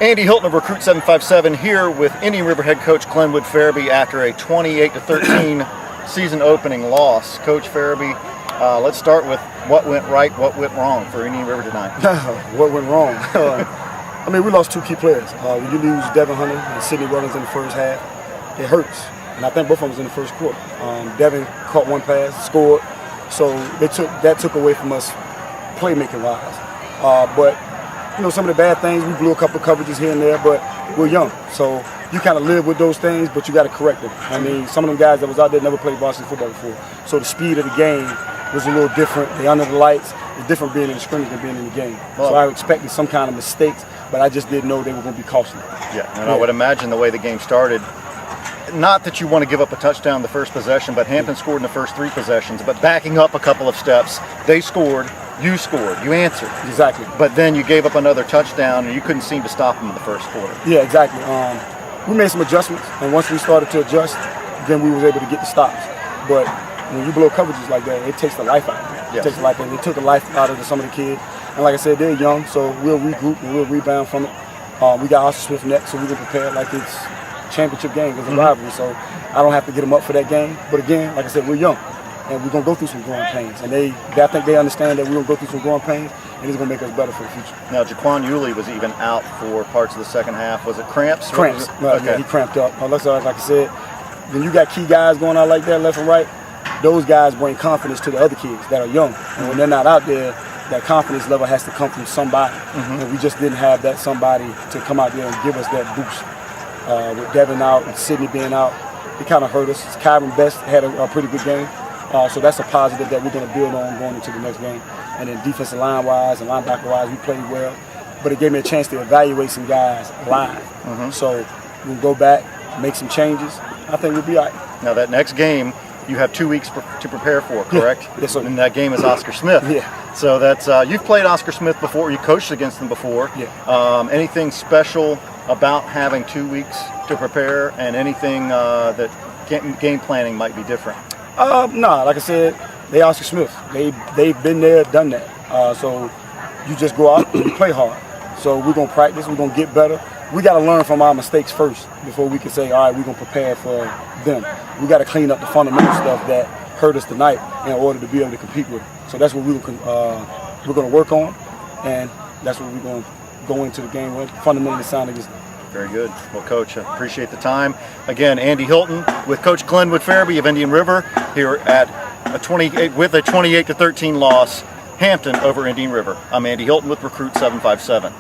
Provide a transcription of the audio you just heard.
Andy Hilton of Recruit 757 here with Indian River head coach Glenwood Ferebee after a 28-13 season opening loss. Coach Ferebee, let's start with what went right, what went wrong for Indian River tonight. What went wrong? I mean, we lost two key players. When you lose Devin Hunter and Sidney Wellens in the first half, it hurts. And I think both of them was in the first quarter. Devin caught one pass, scored, so that took away from us playmaking-wise. But you know, some of the bad things, we blew a couple of coverages here and there, but we're young. So you kind of live with those things, but you got to correct them. I mean, some of them guys that was out there never played varsity football before. So the speed of the game was a little different. They under the lights. It's different being in the scrimmage than being in the game. So I expected some kind of mistakes, but I just didn't know they were going to be costly. Yeah, and I would imagine the way the game started, not that you want to give up a touchdown the first possession, but Hampton scored in the first three possessions, but backing up a couple of steps, they scored. You scored. You answered. Exactly. But then you gave up another touchdown, and you couldn't seem to stop them in the first quarter. Yeah, exactly. We made some adjustments, and once we started to adjust, then we was able to get the stops. But when you blow coverages like that, it takes the life out of it. Yes. It takes the life out of it. It took the life out of some of the kids. And like I said, they're young, so we'll regroup and we'll rebound from it. We got Austin Smith next, so we can prepare like it's championship game. It's a rivalry, so I don't have to get them up for that game. But again, like I said, we're young. And we're going to go through some growing pains. And I think they understand that we're going to go through some growing pains, and it's going to make us better for the future. Now, Jaquan Yulee was even out for parts of the second half. Was it cramps? Cramps. Okay. Yeah, he cramped up. Like I said, when you got key guys going out like that, left and right, those guys bring confidence to the other kids that are young. And when they're not out there, that confidence level has to come from somebody. And we just didn't have that somebody to come out there and give us that boost. With Devin out and Sidney being out, it kind of hurt us. Kyron Best had a pretty good game. So that's a positive that we're going to build on going into the next game. And then defensive line-wise and linebacker-wise, we played well. But it gave me a chance to evaluate some guys live. So we'll go back, make some changes. I think we'll be all right. Now that next game, you have 2 weeks to prepare for, correct? Yeah. Yes, sir. And that game is Oscar Smith. Yeah. So that's you've played Oscar Smith before. You coached against them before. Yeah. Anything special about having 2 weeks to prepare, and anything that game planning might be different? No, like I said, they Oscar Smith. They've been there, done that. So you just go out and you play hard. So we're gonna practice. We're gonna get better. We got to learn from our mistakes first before we can say, all right, we're gonna prepare for them. We got to clean up the fundamental stuff that hurt us tonight in order to be able to compete with them. So that's what we're gonna work on, and that's what we're gonna go into the game with, fundamentally sound against them. Very good. Well, Coach, I appreciate the time. Again, Andy Hilton with Coach Glenwood Ferebee of Indian River here at a 28-13 loss, Hampton over Indian River. I'm Andy Hilton with Recruit 757.